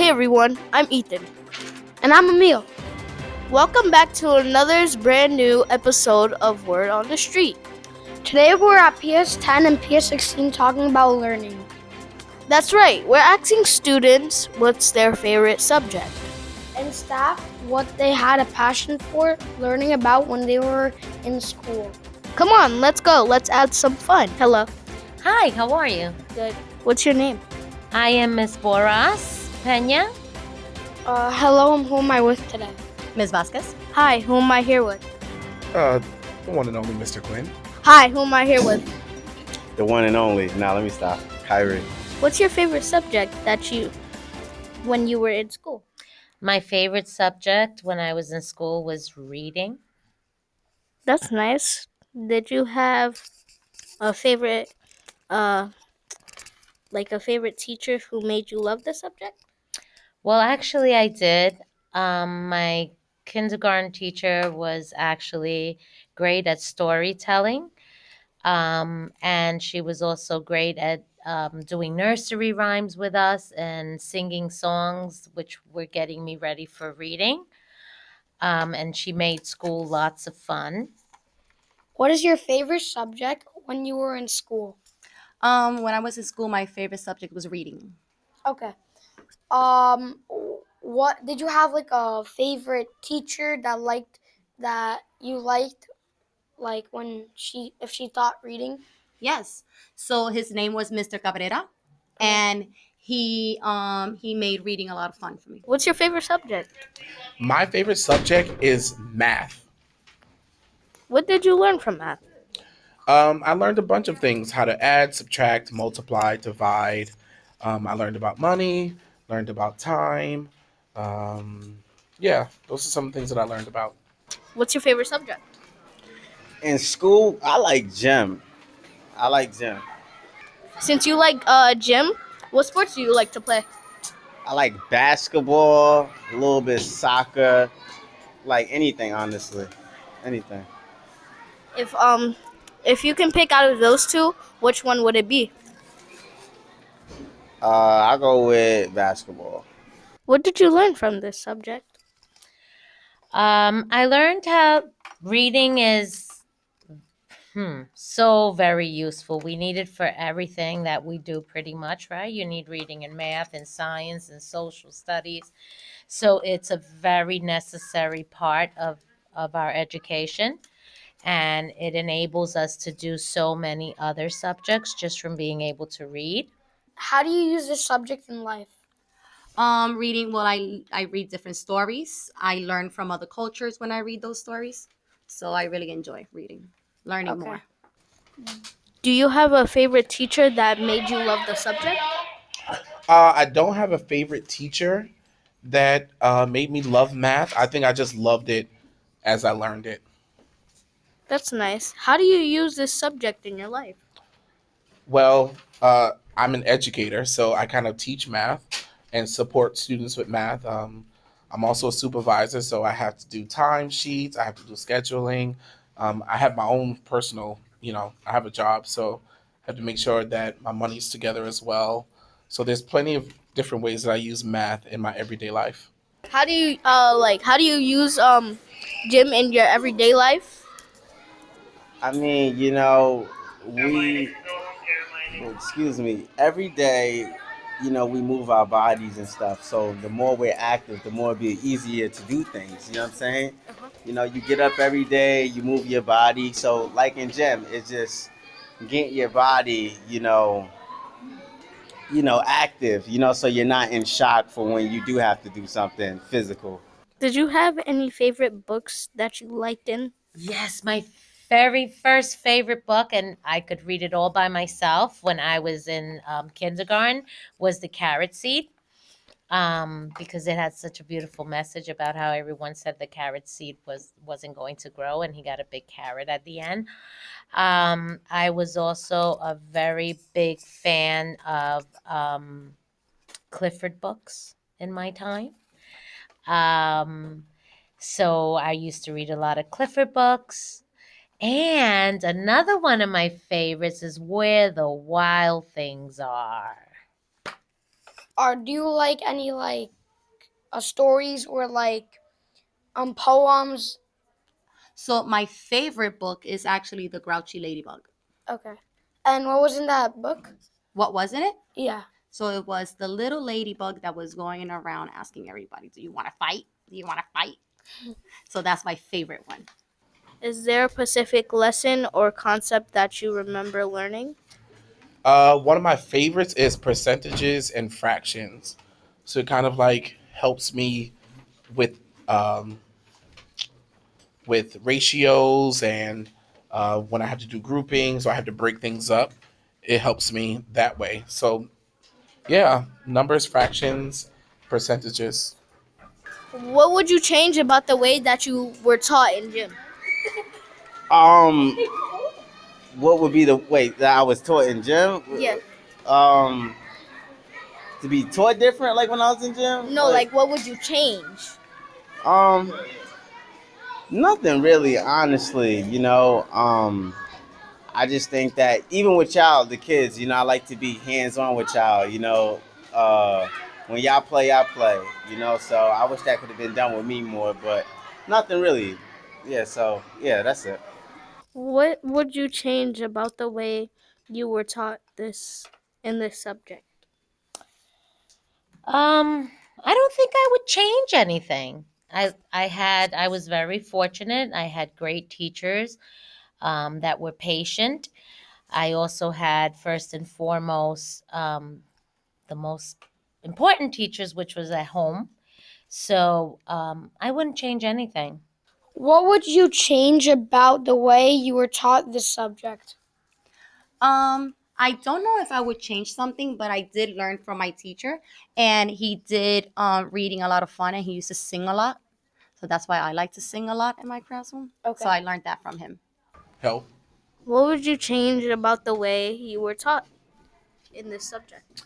Hey everyone, I'm Ethan. And I'm Emil. Welcome back to another brand new episode of Word on the Street. Today we're at PS10 and PS16 talking about learning. That's right, we're asking students what's their favorite subject. And staff what they had a passion for learning about when they were in school. Come on, let's go. Let's add some fun. Hello. Hi, how are you? Good. What's your name? I am Miss Boras Pena. Hello, who am I with today? Ms. Vasquez. Hi, who am I here with? The one and only Mr. Quinn. Hi, who am I here with? The one and only. Now let me stop. Kyrie. What's your favorite subject when you were in school? My favorite subject when I was in school was reading. That's nice. Did you have a favorite a favorite teacher who made you love the subject? Well, actually, I did. My kindergarten teacher was actually great at storytelling, and she was also great at doing nursery rhymes with us and singing songs, which were getting me ready for reading. And she made school lots of fun. What is your favorite subject when you were in school? When I was in school, my favorite subject was reading. Okay. What did you have like a favorite teacher that you liked, like if she taught reading? Yes. So his name was Mr. Cabrera, and he made reading a lot of fun for me. What's your favorite subject? My favorite subject is math. What did you learn from math? I learned a bunch of things: how to add, subtract, multiply, divide. I learned about money, learned about time. Yeah, those are some things that I learned about. What's your favorite subject? In school, I like gym. Since you like gym, what sports do you like to play? I like basketball, a little bit soccer, like anything, honestly. Anything. If you can pick out of those two, which one would it be? I'll go with basketball. What did you learn from this subject? I learned how reading is so very useful. We need it for everything that we do pretty much, right? You need reading in math and science and social studies. So it's a very necessary part of our education. And it enables us to do so many other subjects just from being able to read. How do you use this subject in life? Reading. Well, I read different stories. I learn from other cultures when I read those stories. So I really enjoy reading, learning more. Do you have a favorite teacher that made you love the subject? I don't have a favorite teacher that made me love math. I think I just loved it as I learned it. That's nice. How do you use this subject in your life? Well, I'm an educator, so I kind of teach math and support students with math. I'm also a supervisor, so I have to do time sheets. I have to do scheduling. I have my own personal, I have a job, so I have to make sure that my money's together as well. So there's plenty of different ways that I use math in my everyday life. How do you use gym in your everyday life? I mean, excuse me, every day, we move our bodies and stuff. So the more we're active, the more it'll be easier to do things. You know what I'm saying? You get up every day, you move your body. So like in gym, it's just getting your body, active, so you're not in shock for when you do have to do something physical. Did you have any favorite books that you liked in? Yes, my very first favorite book, and I could read it all by myself when I was in kindergarten, was The Carrot Seed. Because it had such a beautiful message about how everyone said the carrot seed wasn't going to grow, and he got a big carrot at the end. I was also a very big fan of Clifford books in my time. So I used to read a lot of Clifford books. And another one of my favorites is Where the Wild Things Are. Or do you like any stories or like poems? So my favorite book is actually The Grouchy Ladybug. Okay. And what was in that book? What was in it? Yeah. So it was the little ladybug that was going around asking everybody, "Do you want to fight? Do you want to fight?" So that's my favorite one. Is there a specific lesson or concept that you remember learning? One of my favorites is percentages and fractions. So it kind of like helps me with um, with ratios and when I have to do groupings or I have to break things up, it helps me that way. So yeah, numbers, fractions, percentages. What would you change about the way that you were taught in gym? Um, what would be the wait that I was taught in gym? Yeah. Um, to be taught different, like when I was in gym. No, like what would you change? Um, nothing really, honestly. I just think that even with y'all, the kids, I like to be hands on with y'all. When y'all play, I play. So I wish that could have been done with me more, but nothing really. Yeah. So yeah, that's it. What would you change about the way you were taught this in this subject? I don't think I would change anything. I was very fortunate. I had great teachers that were patient. I also had first and foremost the most important teachers, which was at home. So I wouldn't change anything. What would you change about the way you were taught this subject? I don't know if I would change something, but I did learn from my teacher, and he did reading a lot of fun, and he used to sing a lot. So that's why I like to sing a lot in my classroom. Okay. So I learned that from him. Help. What would you change about the way you were taught in this subject?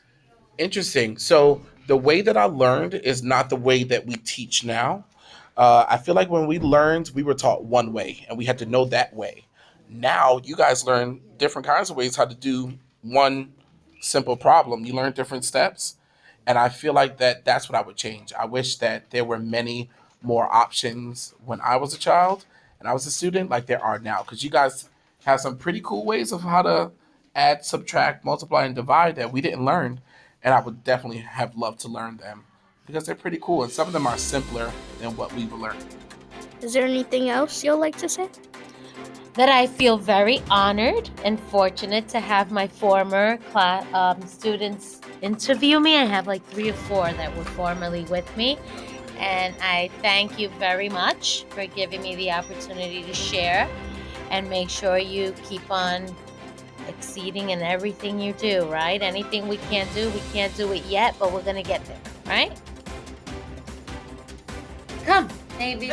Interesting. So the way that I learned is not the way that we teach now. I feel like when we learned, we were taught one way, and we had to know that way. Now you guys learn different kinds of ways how to do one simple problem. You learn different steps, and I feel like that's what I would change. I wish that there were many more options when I was a child and I was a student, like there are now, because you guys have some pretty cool ways of how to add, subtract, multiply, and divide that we didn't learn, and I would definitely have loved to learn them because they're pretty cool, and some of them are simpler than what we would learn. Is there anything else you'd like to say? That I feel very honored and fortunate to have my former students interview me. I have like 3 or 4 that were formerly with me. And I thank you very much for giving me the opportunity to share, and make sure you keep on exceeding in everything you do, right? Anything we can't do it yet, but we're going to get there, right? Come, baby.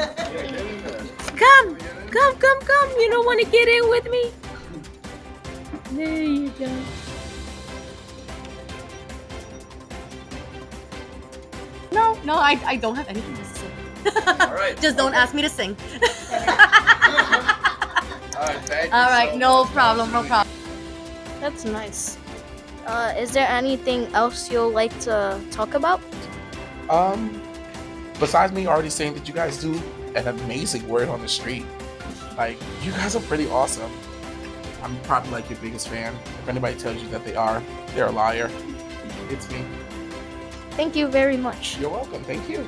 Come. You don't want to get in with me? There you go. No, I don't have anything to say. All right. Just don't ask me to sing. All right, thank you All right, so no much. problem. That's nice. Is there anything else you'd like to talk about? Besides me already saying that you guys do an amazing word on the street, like you guys are pretty awesome. I'm probably like your biggest fan. If anybody tells you that they are, they're a liar. It's me. Thank you very much. You're welcome. Thank you.